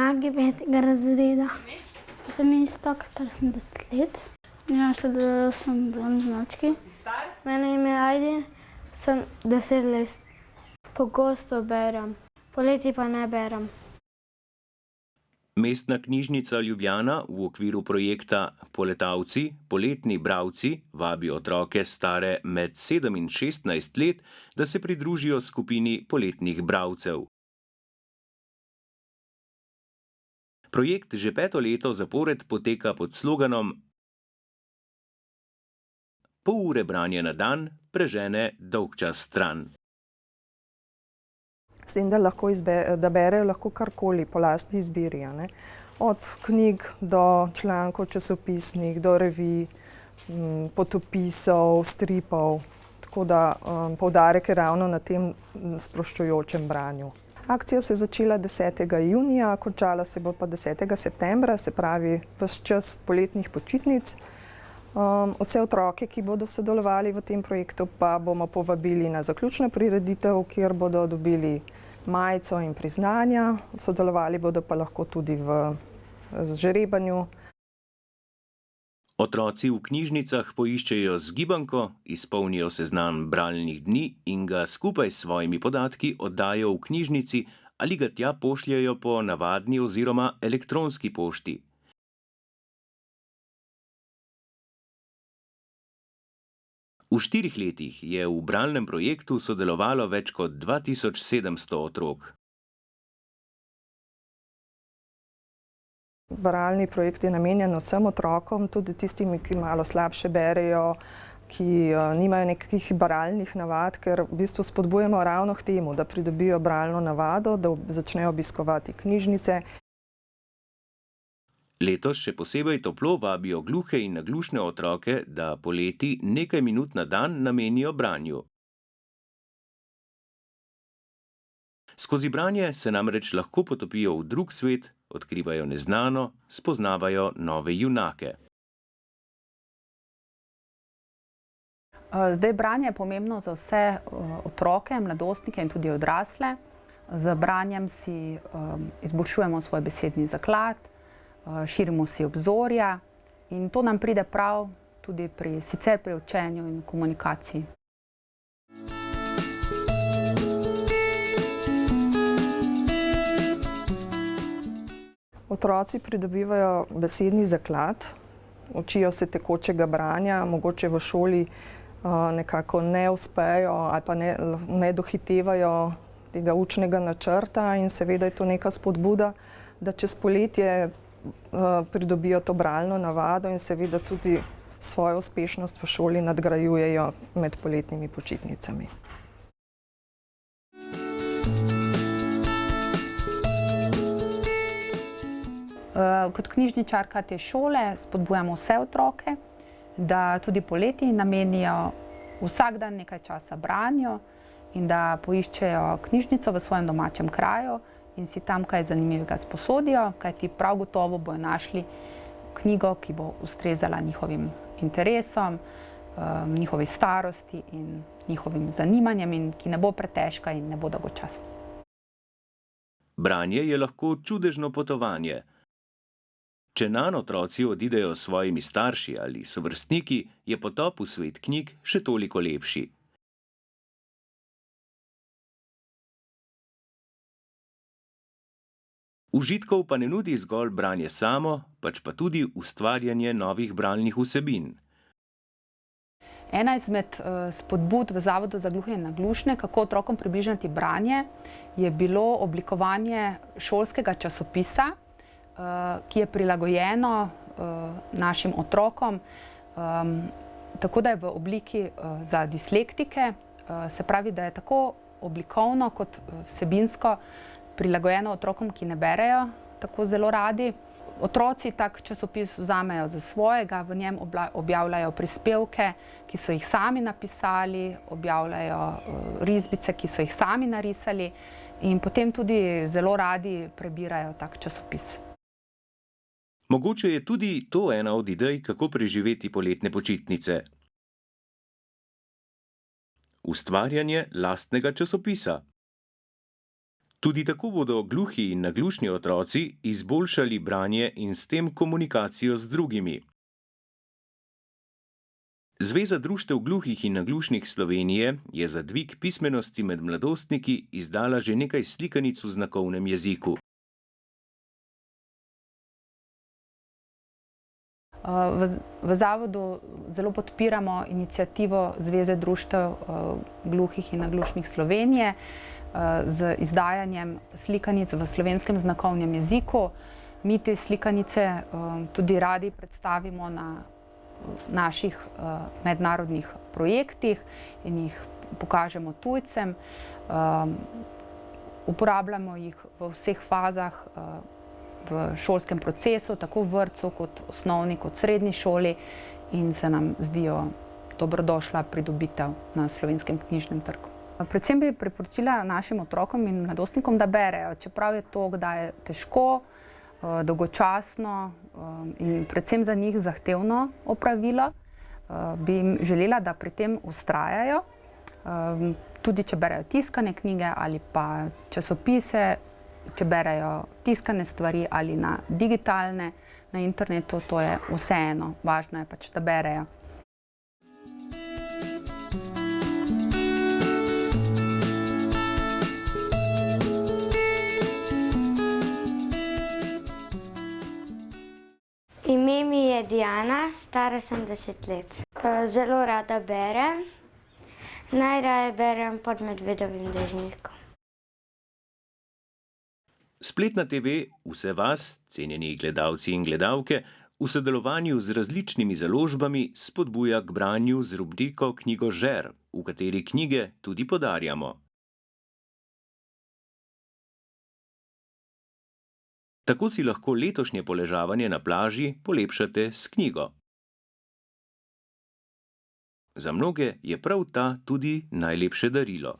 prvaki 5. razreda. Sem Iztok, star sem 10 let. Ja, študirala sem bralni znački. Mene ime Ajdin, sem 10 let. Pogosto berem, poleti pa ne berem. Mestna knjižnica Ljubljana v okviru projekta Poletavci, poletni bralci vabi otroke stare med 7 in 16 let, da se pridružijo skupini poletnih bralcev. Projekt že 5. leto zapored poteka pod sloganom Pol ure branja na dan prežene dolgčas stran. S tem, da berejo lahko karkoli po lastni izbiri, ne? Od knjig do člankov časopisnih, do revij, potopisov, stripov. Tako da poudarek je ravno na tem sproščujočem branju. Akcija se je začela 10. junija, končala se bo pa 10. septembra, se pravi ves čas poletnih počitnic. Vse otroke, ki bodo sodelovali v tem projektu, pa bomo povabili na zaključno prireditev, kjer bodo dobili majico in priznanja. Sodelovali bodo pa lahko tudi v žrebanju. Otroci v knjižnicah poiščejo zgibanko, izpolnijo seznam bralnih dni in ga skupaj s svojimi podatki oddajo v knjižnici ali ga tja pošljejo po navadni oziroma elektronski pošti. V 4 letih je v bralnem projektu sodelovalo več kot 2700 otrok. Bralni projekt je namenjen vsem otrokom, tudi tistim, ki malo slabše berejo, ki nimajo nekih bralnih navad, ker v bistvu spodbujamo ravno k temu, da pridobijo bralno navado, da začnejo obiskovati knjižnice. Letos še posebej toplo vabijo gluhe in naglušne otroke, da poleti nekaj minut na dan namenijo branju. Skozi branje se namreč lahko potopijo v drug svet, odkrivajo neznano, spoznavajo nove junake. Zdaj, branje je pomembno za vse otroke, mladostnike in tudi odrasle. Z branjem si izboljšujemo svoj besedni zaklad, širimo si obzorja in to nam pride prav tudi sicer pri učenju in komunikaciji. Otroci pridobivajo besedni zaklad, učijo se tekočega branja, mogoče v šoli nekako ne uspejo ali pa ne dohitevajo tega učnega načrta in seveda je to neka spodbuda, da čez poletje pridobijo to bralno navado in seveda tudi svojo uspešnost v šoli nadgrajujejo med poletnimi počitnicami. Kot knjižničarka te šole spodbujamo vse otroke, da tudi poleti namenijo vsak dan nekaj časa branju in da poiščejo knjižnico v svojem domačem kraju in si tam kaj zanimivega sposodijo, kajti prav gotovo bojo našli knjigo, ki bo ustrezala njihovim interesom, njihovi starosti in njihovim zanimanjem in ki ne bo pretežka in ne bo dolgočasna. Branje je lahko čudežno potovanje. Če nanj otroci odidejo s svojimi starši ali sovrstniki, je potop v svet knjig še toliko lepši. Užitkov pa ne nudi zgolj branje samo, pač pa tudi ustvarjanje novih bralnih vsebin. Ena izmed spodbud v Zavodu za gluhe in naglušne, kako otrokom približati branje, je bilo oblikovanje šolskega časopisa, ki je prilagojeno našim otrokom, tako da je v obliki za dislektike, se pravi, da je tako oblikovno kot vsebinsko prilagojeno otrokom, ki ne berejo tako zelo radi. Otroci tak časopis vzamejo za svojega, v njem objavljajo prispevke, ki so jih sami napisali, objavljajo risbice, ki so jih sami narisali in potem tudi zelo radi prebirajo tak časopis. Mogoče je tudi to ena od idej, kako preživeti poletne počitnice. Ustvarjanje lastnega časopisa. Tudi tako bodo gluhi in naglušni otroci izboljšali branje in s tem komunikacijo z drugimi. Zveza društev gluhih in naglušnih Slovenije je za dvig pismenosti med mladostniki izdala že nekaj slikanic v znakovnem jeziku. V zavodu zelo podpiramo inicijativo Zveze društev gluhih in naglušnih Slovenije z izdajanjem slikanic v slovenskem znakovnem jeziku. Mi te slikanice tudi radi predstavimo na naših mednarodnih projektih in jih pokažemo tujcem. Uporabljamo jih v vseh fazah v šolskem procesu, tako v vrtcu kot osnovni kot srednji šoli, in se nam zdijo dobrodošla pridobitev na slovenskem knjižnem trgu. Predvsem bi priporočila našim otrokom in mladostnikom, da berejo, čeprav je to kdaj težko, dolgočasno in predvsem za njih zahtevno opravilo, bi jim želela, da pri tem vztrajajo. Tudi če berejo tiskane knjige ali pa časopise, če berejo tiskane stvari ali na digitalne, na internetu, to je vseeno. Važno je pač, da berejo. Ime mi je Diana, stara sem 10 let. Zelo rada berem. Najraje berem Pod medvedovim dežnikom. Spletna TV vse vas, cenjeni gledalci in gledalke, v sodelovanju z različnimi založbami spodbuja k branju z rubriko Knjigožer, v kateri knjige tudi podarjamo. Tako si lahko letošnje poležavanje na plaži polepšate s knjigo. Za mnoge je prav ta tudi najlepše darilo.